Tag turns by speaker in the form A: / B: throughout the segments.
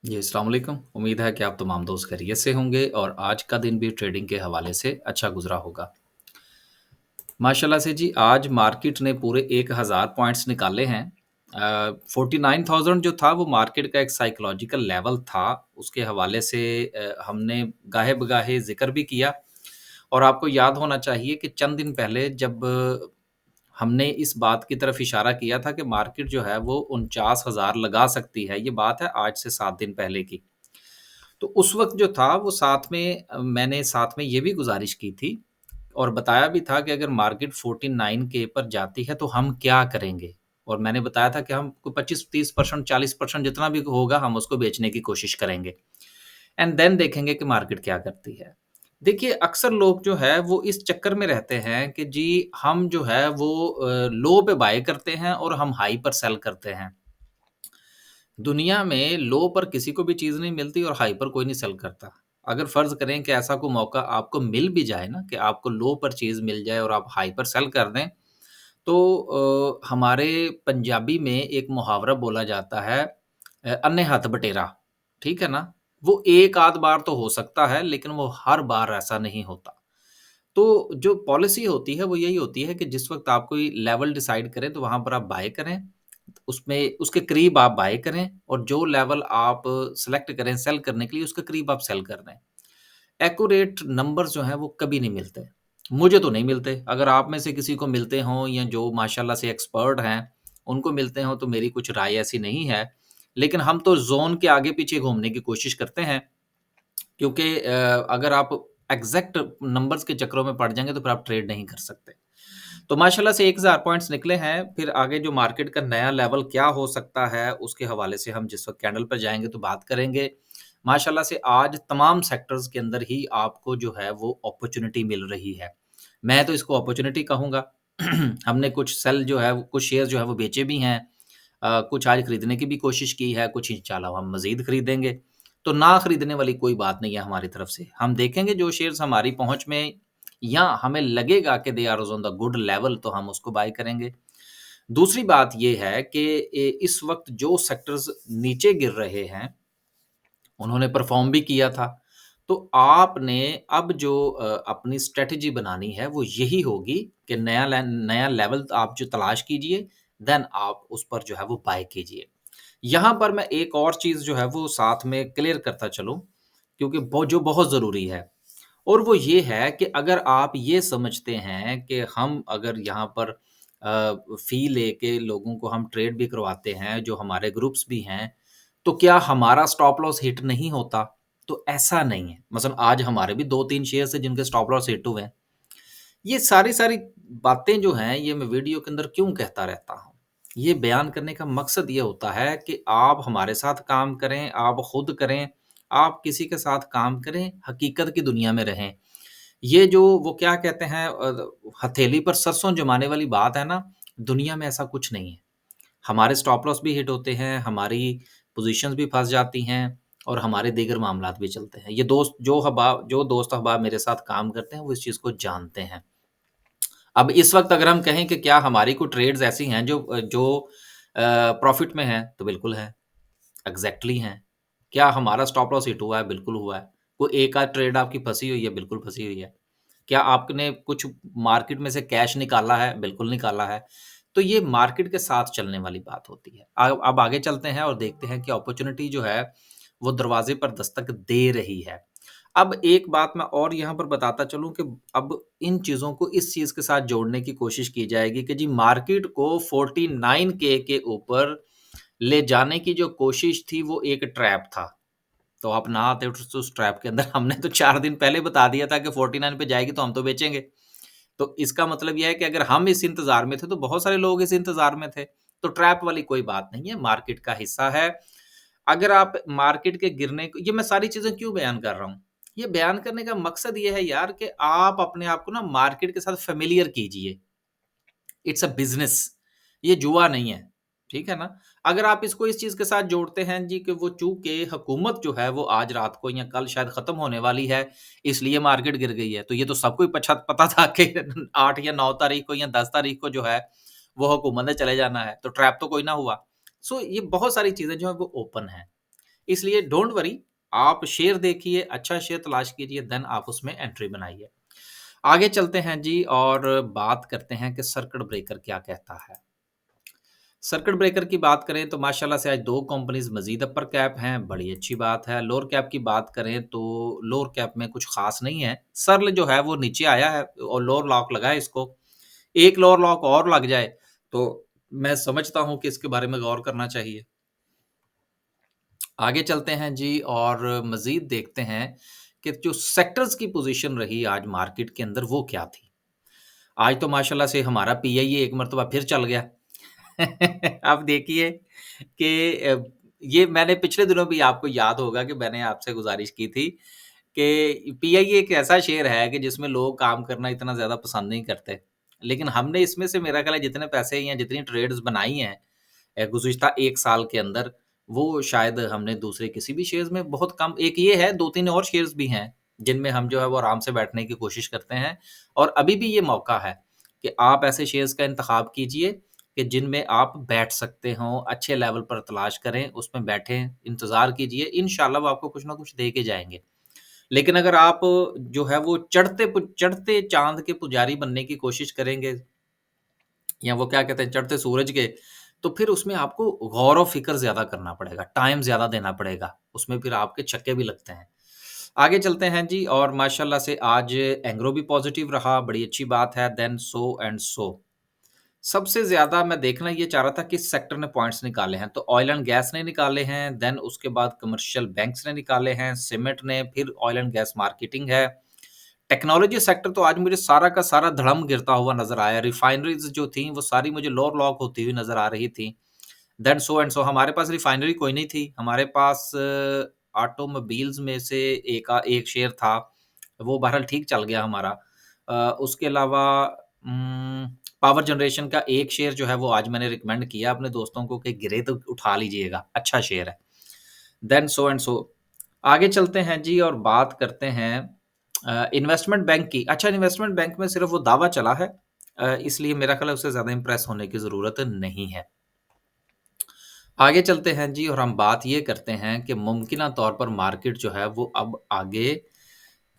A: जी, अस्सलाम वालेकुम। उम्मीद है कि आप तमाम दोस्त खैरियत से होंगे और आज का दिन भी ट्रेडिंग के हवाले से अच्छा गुज़रा होगा। माशाल्लाह से जी आज मार्केट ने पूरे 1000 पॉइंट्स निकाले हैं। 49,000 जो था वो मार्केट का एक साइकोलॉजिकल लेवल था। उसके हवाले से हमने गाहे-बगाहे ज़िक्र भी किया और आपको याद होना चाहिए कि चंद दिन पहले जब हमने इस बात की तरफ इशारा किया था कि मार्केट जो है वो 49,000 लगा सकती है। ये बात है आज से 7 दिन पहले की। तो उस वक़्त जो था वो साथ में मैंने साथ में ये भी गुज़ारिश की थी और बताया भी था कि अगर मार्केट 49 के पर जाती है तो हम क्या करेंगे? और मैंने बताया था कि हम को 25-30% 40% जितना भी होगा हम उसको बेचने की कोशिश करेंगे एंड देन देखेंगे कि मार्केट क्या करती है। देखिए अक्सर लोग जो है वो इस चक्कर में रहते हैं कि जी हम जो है वो लो पे बाय करते हैं और हम हाई पर सेल करते हैं। दुनिया में लो पर किसी को भी चीज़ नहीं मिलती और हाई पर कोई नहीं सेल करता। अगर फ़र्ज़ करें कि ऐसा कोई मौका आपको मिल भी जाए ना कि आपको लो पर चीज़ मिल जाए और आप हाई पर सेल कर दें, तो हमारे पंजाबी में एक मुहावरा बोला जाता है अन्ने हथ बटेरा, ठीक है ना? वो एक आध बार तो हो सकता है, लेकिन वो हर बार ऐसा नहीं होता। तो जो पॉलिसी होती है, वो यही होती है कि जिस वक़्त आप कोई लेवल डिसाइड करें, तो वहाँ पर आप बाय करें। उसमें उसके करीब आप बाय करें और जो लेवल आप सेलेक्ट करें सेल करने के लिए, उसके करीब आप सेल कर दें। एक्यूरेट नंबर्स जो हैं, वो कभी नहीं मिलते। मुझे तो नहीं मिलते। अगर आप में से किसी को मिलते हों या जो माशाल्लाह से एक्सपर्ट हैं, उनको मिलते हों, तो मेरी कुछ राय ऐसी नहीं है। लेकिन हम तो ज़ोन के आगे-पीछे घूमने की कोशिश करते हैं। क्योंकि अगर आप एग्ज़ैक्ट नंबर्स के चक्करों में पड़ जाएँगे तो फिर आप ट्रेड नहीं कर सकते। तो माशाल्लाह से 1000 पॉइंट्स निकले हैं, फिर आगे जो मार्केट का नया लेवल क्या हो सकता है, उसके हवाले से हम जिस वक़्त कैंडल पर जाएँगे तो बात करेंगे। माशाल्लाह से आज तमाम सेक्टर्स के अंदर ही आपको जो है वो अपॉर्च्युनिटी मिल रही है। मैं तो इसको अपॉर्च्युनिटी कहूँगा। हमने कुछ सेल जो है, कुछ शेयर जो है वो बेचे भी हैं। कुछ आज खरीदने की भी कोशिश की है, कुछ इंशाल्लाह हम मज़ीद खरीदेंगे। तो ना खरीदने वाली कोई बात नहीं है हमारी तरफ से। हम देखेंगे जो शेयर्स हमारी पहुँच में या हमें लगेगा कि they are on the good level तो हम उसको बाय करेंगे। दूसरी बात ये है कि इस वक़्त जो सेक्टर्स नीचे गिर रहे हैं, उन्होंने परफ़ॉर्म भी किया था। तो आपने अब जो अपनी स्ट्रैटेजी बनानी है वो यही होगी कि नया लेवल आप जो तलाश कीजिए, देन आप उस पर जो है वो बाय कीजिए। यहाँ पर मैं एक और चीज़ जो है वो साथ में क्लियर करता चलूँ, क्योंकि जो बहुत ज़रूरी है और वो ये है कि अगर आप ये समझते हैं कि हम अगर यहाँ पर फ़ी लेके लोगों को हम ट्रेड भी करवाते हैं, जो हमारे ग्रुप्स भी हैं, तो क्या हमारा स्टॉप लॉस हिट नहीं होता? तो ऐसा नहीं है। मसलन आज हमारे भी 2-3 शेयर्स हैं जिनके स्टॉप लॉस हिट हुए हैं। ये सारी-सारी बातें जो हैं, ये मैं वीडियो के अंदर क्यों कहता रहता हूँ? ये बयान करने का मकसद ये होता है कि आप हमारे साथ काम करें, आप खुद करें, आप किसी के साथ काम करें, हकीकत की दुनिया में रहें। ये जो वो क्या कहते हैं हथेली पर सरसों जमाने वाली बात है ना, दुनिया में ऐसा कुछ नहीं है। हमारे स्टॉप लॉस भी हिट होते हैं, हमारी पोज़ीशंस भी फँस जाती हैं और हमारे दीगर मामलात भी चलते हैं। ये जो दोस्त अहबाब मेरे साथ काम करते हैं, वो इस चीज़ को जानते हैं। अब इस वक़्त अगर हम कहें कि क्या हमारी कोई ट्रेड्स ऐसी हैं जो प्रॉफ़िट में हैं, तो बिल्कुल हैं, एग्ज़ैक्टली हैं। क्या हमारा स्टॉप लॉस हिट हुआ है? बिल्कुल हुआ है। कोई एक आध ट्रेड आपकी फँसी हुई है? बिल्कुल फँसी हुई है। क्या आपने कुछ मार्केट में से कैश निकाला है? बिल्कुल निकाला है। तो ये मार्केट के साथ चलने वाली बात होती है। अब आगे चलते हैं और देखते हैं कि अपॉर्च्युनिटी जो है, वो दरवाज़े पर दस्तक दे रही है। अब एक बात मैं और यहाँ पर बताता चलूँ कि अब इन चीज़ों को इस चीज़ के साथ जोड़ने की कोशिश की जाएगी कि जी मार्केट को 49 के ऊपर ले जाने की जो कोशिश थी, वो एक ट्रैप था। तो आप ना आते उस ट्रैप के अंदर हमने तो 4 दिन पहले बता दिया था कि 49 पे जाएगी तो हम तो बेचेंगे। तो इसका मतलब ये है कि अगर हम इस इंतज़ार में थे, तो बहुत सारे लोग इस इंतज़ार में थे। तो ट्रैप वाली कोई बात नहीं है, मार्केट का हिस्सा है। अगर आप मार्केट के गिरने को ये मैं सारी चीज़ें क्यों बयान कर रहा हूँ? ये बयान करने का मकसद ये है यार कि आप अपने आप को ना मार्केट के साथ फ़ैमिलियर कीजिए। इट्स अ बिज़नेस, ये जुआ नहीं है, ठीक है ना? अगर आप इसको इस चीज़ के साथ जोड़ते हैं जी कि वो चूँकि हुकूमत जो है वो आज रात को या कल शायद ख़त्म होने वाली है, इसलिए मार्केट गिर गई है। तो ये तो सबको ही पता था कि 8 या 9 तारीख को या 10 तारीख को जो है, वो हुकूमत ने चले जाना है, तो ट्रैप तो कोई ना हुआ। सो ये बहुत सारी चीज़ें जो हैं वो ओपन हैं। इसलिए डोंट वरी, आप शेयर देखिए, अच्छा शेयर तलाश कीजिए, देन आप उसमें एंट्री बनाइए। आगे चलते हैं जी और बात करते हैं कि सर्किट ब्रेकर क्या कहता है। सर्किट ब्रेकर की बात करें तो माशाल्लाह से आज 2 कंपनीज़ मज़ीद अपर कैप हैं, बड़ी अच्छी बात है। लोअर कैप की बात करें तो लोअर कैप में कुछ ख़ास नहीं है। सर्ल जो है वो नीचे आया है और लोअर लॉक लगा है इसको। एक लोअर लॉक और लग जाए तो मैं समझता हूँ कि इसके बारे में गौर करना चाहिए। आगे चलते हैं जी और मज़ीद देखते हैं कि जो सेक्टर्स की पोज़ीशन रही आज मार्केट के अंदर वो क्या थी? आज तो माशाल्लाह से हमारा पीआईए एक मर्तबा फिर चल गया। अब देखिए कि ये मैंने पिछले दिनों भी आपको याद होगा कि मैंने आपसे गुज़ारिश की थी कि पीआईए एक ऐसा शेयर है कि जिसमें लोग काम करना इतना ज़्यादा पसंद नहीं करते। लेकिन हमने इसमें से मेरा ख़्याल है जितने पैसे या जितनी ट्रेड्स बनाई हैं गुज़िश्ता 1 साल के अंदर, वो शायद हमने दूसरे किसी भी शेयर्स में बहुत कम एक ये है, 2-3 और शेयर्स भी हैं, जिनमें हम जो है वो आराम से बैठने की कोशिश करते हैं और अभी भी ये मौका है कि आप ऐसे शेयर्स का इंतखाब कीजिए कि जिनमें आप बैठ सकते हों, अच्छे लेवल पर तलाश करें, उसमें बैठें, इंतज़ार कीजिए, इंशाअल्लाह वो आपको कुछ ना कुछ दे के जाएँगे। लेकिन अगर आप जो है वो चढ़ते चाँद के पुजारी बनने की कोशिश करेंगे या वो क्या कहते हैं चढ़ते सूरज के, तो फिर उसमें आपको गौर व फ़िक्र ज़्यादा करना पड़ेगा, टाइम ज़्यादा देना पड़ेगा, उसमें फिर आपके छक्के भी लगते हैं। आगे चलते हैं जी और माशाल्लाह से आज एंग्रो भी पॉज़िटिव रहा, बड़ी अच्छी बात है, देन सो एंड सो। सबसे ज़्यादा मैं देखना ये चाह रहा था किस सेक्टर ने पॉइंट्स निकाले हैं, तो ऑयल एंड गैस ने निकाले हैं, देन उसके बाद कमर्शियल बैंक्स ने निकाले हैं, सीमेंट ने, फिर ऑयल एंड गैस मार्केटिंग है। टेक्नोलॉजी सेक्टर तो आज मुझे सारा का सारा धड़म गिरता हुआ नज़र आया, रिफाइनरीज़ जो थी वो सारी मुझे लोअर लॉक होती हुई नज़र आ रही थी। देन सो एंड सो हमारे पास रिफाइनरी कोई नहीं थी, हमारे पास ऑटोमोबाइल्स में से एक शेयर था, वो बहरहाल ठीक चल गया हमारा। उसके अलावा पावर जनरेशन का एक शेयर जो है वो आज मैंने रिकमेंड किया अपने दोस्तों को कि गिरे तो उठा लीजिएगा, अच्छा शेयर है। देन सो एंड सो आगे चलते हैं जी और बात करते हैं इन्वेस्टमेंट बैंक की। अच्छा इन्वेस्टमेंट बैंक में सिर्फ़ वो दावा चला है इसलिए मेरा ख़्याल है उससे ज़्यादा इम्प्रेस होने की ज़रूरत नहीं है। आगे चलते हैं जी और हम बात ये करते हैं कि मुमकिना तौर पर मार्केट जो है वो अब आगे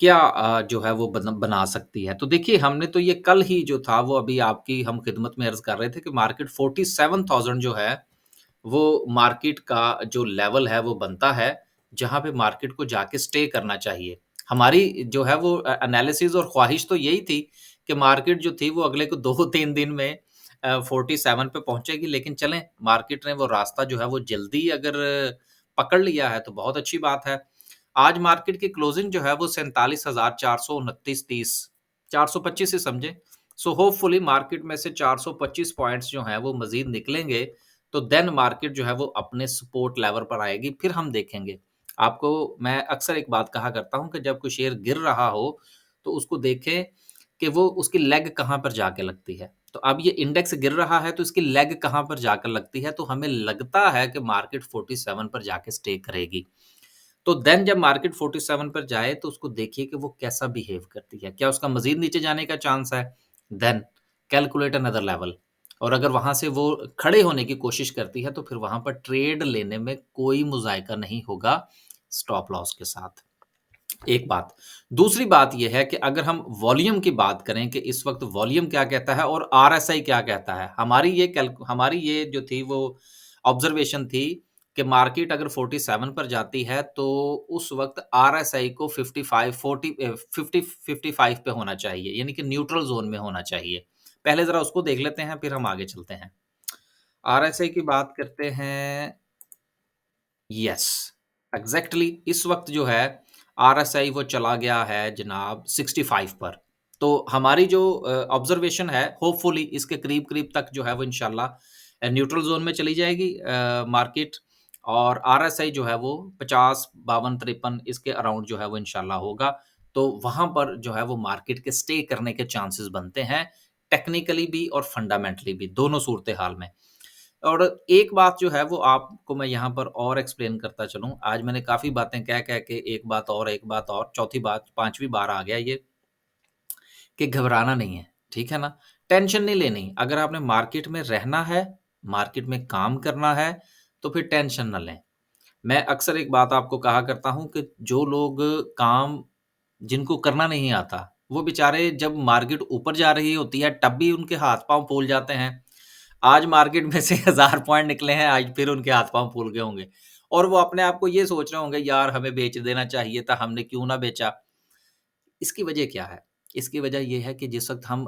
A: क्या जो है वो बना सकती है। तो देखिए हमने तो ये कल ही जो था वो अभी आपकी हम खिदमत में अर्ज़ कर रहे थे कि मार्केट 47,000 जो है वो मार्केट का जो लेवल है वो बनता है, जहाँ पे मार्केट को जाके स्टे करना चाहिए। हमारी जो है वो एनालिसिस और ख़्वाहिश तो यही थी कि मार्केट जो थी वो अगले को 2-3 दिन में 47 पे पहुँचेगी लेकिन चलें मार्केट ने वो रास्ता जो है वो जल्दी अगर पकड़ लिया है तो बहुत अच्छी बात है। आज मार्केट की क्लोजिंग जो है वो 47,429.30 425 ही समझें। सो होपफुली मार्केट में से 425 पॉइंट्स जो हैं वो मज़ीद निकलेंगे, तो देन मार्केट जो है वो अपने सपोर्ट लेवल पर आएगी, फिर हम देखेंगे। आपको मैं अक्सर एक बात कहा करता हूँ कि जब कोई शेयर गिर रहा हो, तो उसको देखें कि वो उसकी लेग कहाँ पर जाके लगती है। तो अब ये इंडेक्स गिर रहा है, तो इसकी लेग कहाँ पर जाकर लगती है, तो हमें लगता है कि मार्केट 47 पर जाके स्टे करेगी। तो देन जब मार्केट 47 पर जाए तो उसको देखिए कि वो कैसा बिहेव करती है। क्या उसका मज़ीद नीचे जाने का चांस है? देन कैलकुलेट अनदर लेवल और अगर वहाँ से वो खड़े होने की कोशिश करती है तो फिर वहाँ पर ट्रेड लेने में कोई मुज़ायका नहीं होगा स्टॉप लॉस के साथ। एक बात। दूसरी बात ये है कि अगर हम वॉल्यूम की बात करें कि इस वक़्त वॉल्यूम क्या कहता है और आरएसआई क्या कहता है। हमारी ये जो थी वो ऑब्ज़र्वेशन थी कि मार्केट अगर 47 पर जाती है तो उस वक़्त आरएसआई को 50-55 पे होना चाहिए, यानी कि न्यूट्रल ज़ोन में होना चाहिए। पहले ज़रा उसको देख लेते हैं, फिर हम आगे चलते हैं। आरएसआई की बात करते हैं यस, एग्ज़ैक्टली इस वक़्त जो है आरएसआई वो चला गया है जनाब 65 पर। तो हमारी जो ऑब्ज़र्वेशन है होपफुली इसके करीब-करीब तक जो है वो इंशाल्लाह न्यूट्रल ज़ोन में चली जाएगी मार्केट और आरएसआई जो है वो 50, 52, 53 इसके अराउंड जो है वो इंशाल्लाह होगा। तो वहाँ पर जो है वो मार्केट के स्टे करने के चांसेस बनते हैं, टेक्निकली भी और फंडामेंटली भी, दोनों सूरत-ए-हाल में। और एक बात जो है वो आपको मैं यहाँ पर और एक्सप्लेन करता चलूँ। आज मैंने काफ़ी बातें कह-कह के एक बात और, चौथी बात, 5वीं बार आ गया ये कि घबराना नहीं है, ठीक है ना? टेंशन नहीं लेनी। अगर आपने मार्केट में रहना है, मार्केट में काम करना है, तो फिर टेंशन ना लें। मैं अक्सर एक बात आपको कहा करता हूँ कि जो लोग काम जिनको करना नहीं आता, वो बेचारे जब मार्केट ऊपर जा रही होती है, तब भी उनके हाथ-पाँव फूल जाते हैं। आज मार्केट में से 1000 पॉइंट निकले हैं, आज फिर उनके हाथ-पाँव फूल गए होंगे और वो अपने आप को ये सोच रहे होंगे, यार हमें बेच देना चाहिए था, हमने क्यों ना बेचा? इसकी वजह क्या है? इसकी वजह ये है कि जिस वक़्त हम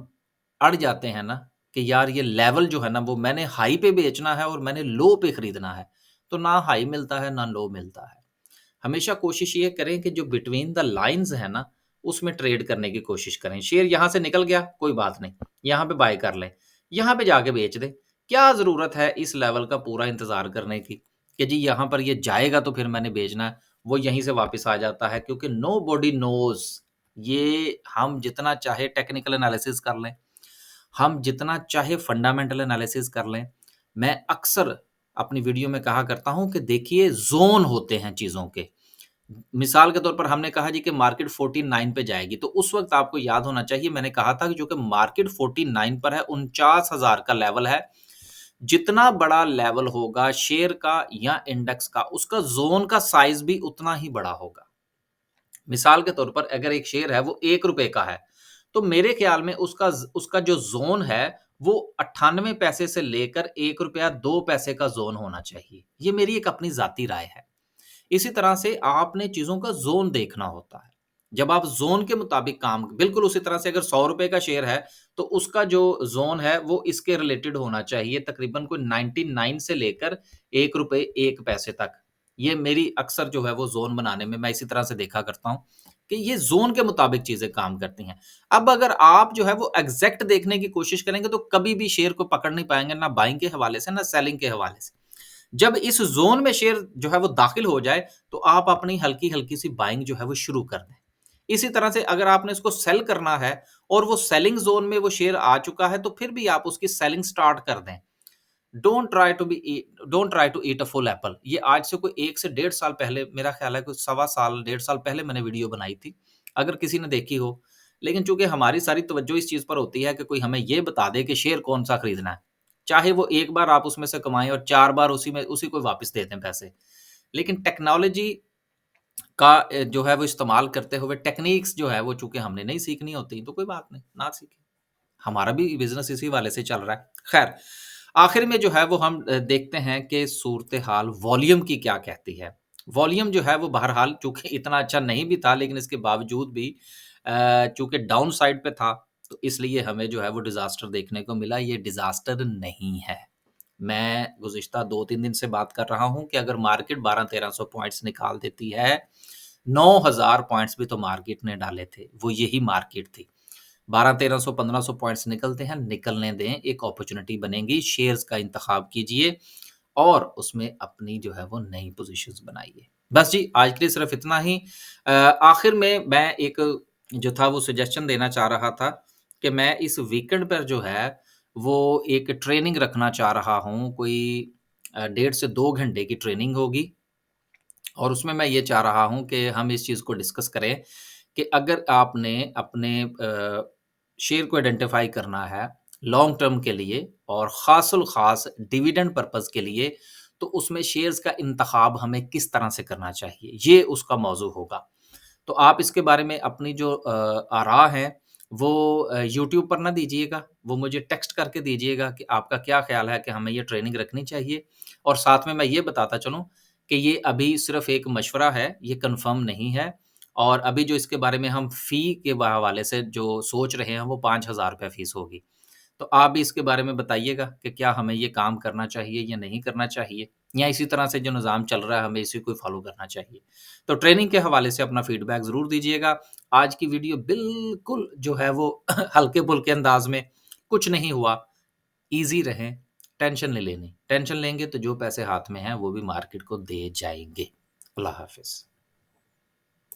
A: अड़ जाते हैं ना कि यार ये लेवल जो है ना वो मैंने हाई पे बेचना है और मैंने लो पे खरीदना है, तो ना हाई मिलता है, ना लो मिलता है। हमेशा कोशिश ये करें कि जो बिटवीन द लाइन्स है ना, उसमें ट्रेड करने की कोशिश करें। शेयर यहाँ से निकल गया, कोई बात नहीं, यहाँ पे बाय कर लें, यहाँ पे जाके बेच दें। क्या ज़रूरत है इस लेवल का पूरा इंतज़ार करने की, कि जी यहाँ पर ये जाएगा तो फिर मैंने बेचना है, वो यहीं से वापस आ जाता है क्योंकि नोबडी नोज़ ये हम जितना चाहे टेक्निकल एनालिसिस कर लें, हम जितना चाहे फंडामेंटल एनालिसिस कर लें, मैं अक्सर अपनी वीडियो में कहा करता हूँ कि देखिए ज़ोन होते हैं चीज़ों के। मिसाल के तौर पर हमने कहा जी कि मार्केट 49 पे जाएगी, तो उस वक़्त आपको याद होना चाहिए मैंने कहा था कि जो कि मार्केट 49 पर है, 49,000 का लेवल है। जितना बड़ा लेवल होगा शेयर का या इंडेक्स का, उसका ज़ोन का साइज़ भी उतना ही बड़ा होगा। मिसाल के तौर पर अगर एक शेयर है वो ₹1 का है, तो मेरे ख़्याल में उसका जो ज़ोन है वो 98 पैसे से लेकर ₹1 2 पैसे का ज़ोन होना चाहिए। ये मेरी एक अपनी ज़ाती राय है। इसी तरह से आपने चीज़ों का ज़ोन देखना होता है। जब आप ज़ोन के मुताबिक काम बिल्कुल उसी तरह से अगर ₹100 का शेयर है, तो उसका जो ज़ोन है वो इसके रिलेटेड होना चाहिए तकरीबन कोई 99 से लेकर ₹1 1 पैसे तक। ये मेरी अक्सर जो है वो ज़ोन बनाने में मैं इसी तरह से देखा करता हूँ, कि ये ज़ोन के मुताबिक चीज़ें काम करती हैं। अब अगर आप जो है वो एग्ज़ैक्ट देखने की कोशिश करेंगे तो कभी भी शेयर को पकड़ नहीं पाएँगे, ना बाइंग के हवाले से, ना सेलिंग के हवाले से। जब इस ज़ोन में शेयर जो है वो दाखिल हो जाए, तो आप अपनी हल्की-हल्की सी बाइंग जो है वो शुरू कर दें। इसी तरह से अगर आपने इसको सेल करना है और वो सेलिंग ज़ोन में वो शेयर आ चुका है, तो फिर भी आप उसकी सेलिंग स्टार्ट कर दें। Don't try to eat a full apple. ये आज से कोई 1 से डेढ़ साल पहले मेरा ख़्याल है कुछ सवा साल, डेढ़ साल पहले मैंने वीडियो बनाई थी, अगर किसी ने देखी हो। लेकिन चूँकि हमारी सारी तवज्जो इस चीज़ पर होती है कि कोई हमें ये बता दे कि शेयर कौन-सा खरीदना है। चाहे वो 1 बार आप उसमें से कमाएँ और 4 बार उसी को वापस दे दें पैसे। लेकिन टेक्नोलॉजी का जो है वो इस्तेमाल करते हुए टेक्नीक्स जो है वो चूँकि हमने नहीं सीखनी होती, तो कोई बात नहीं, ना सीखें। हमारा भी बिज़नेस इसी वाले से चल रहा है। ख़ैर, आखिर में जो है वो हम देखते हैं कि सूरत-ए-हाल वॉल्यूम की क्या कहती है। वॉल्यूम जो है वो बहरहाल चूँकि इतना अच्छा नहीं भी था लेकिन इसके बावजूद भी चूँकि डाउन साइड पे था, तो इसलिए हमें जो है वो डिज़ास्टर देखने को मिला, ये डिज़ास्टर नहीं है। मैं गुज़िश्ता 2-3 दिन से बात कर रहा हूँ कि अगर मार्केट 1200-1300 पॉइंट्स निकाल देती है, 9000 पॉइंट्स भी तो मार्केट ने डाले थे, वो यही मार्केट थी। 1200-1300 1500 पॉइंट्स निकलते हैं, निकलने दें, एक अपॉर्च्युनिटी बनेगी, शेयर्स का इंतखाब कीजिए और उसमें अपनी जो है वो नई पोज़ीशंस बनाइए। बस जी, आज के लिए सिर्फ़ इतना ही। आखिर में मैं एक जो था वो सजेशन देना चाह रहा था कि मैं इस वीकेंड पर जो है, वो एक ट्रेनिंग रखना चाह रहा हूँ, कोई डेढ़ से 2 घंटे की ट्रेनिंग होगी और उसमें मैं ये चाह रहा हूँ कि हम इस चीज़ को डिस्कस करें कि अगर आपने अपने शेयर को आइडेंटिफ़ाई करना है लॉन्ग टर्म के लिए और ख़ासुल ख़ास डिविडेंड पर्पज़ के लिए, तो उसमें शेयर्स का इंतख़ाब हमें किस तरह से करना चाहिए, ये उसका मौज़ू होगा। तो आप इसके बारे में अपनी जो आरा हैं, वो यूट्यूब पर ना दीजिएगा, वो मुझे टेक्स्ट करके दीजिएगा कि आपका क्या ख़्याल है कि हमें ये ट्रेनिंग रखनी चाहिए। और साथ में मैं ये बताता चलूँ कि ये अभी सिर्फ़ एक मशवरा है, ये कन्फ़र्म नहीं है और अभी जो इसके बारे में हम फ़ी के हवाले से जो सोच रहे हैं, वो ₹5000 फ़ीस होगी। तो आप भी इसके बारे में बताइएगा कि क्या हमें ये काम करना चाहिए या नहीं करना चाहिए? या इसी तरह से जो निज़ाम चल रहा है हमें इसी को फ़ॉलो करना चाहिए? तो ट्रेनिंग के हवाले से अपना फ़ीडबैक ज़रूर दीजिएगा। आज की वीडियो बिल्कुल जो है वो हल्के-फुल्के अंदाज़ में, कुछ नहीं हुआ, ईज़ी रहें, टेंशन नहीं लेनी। टेंशन लेंगे तो जो पैसे हाथ में हैं वो भी मार्केट को दे जाएँगे। अल्लाह हाफ़िज़।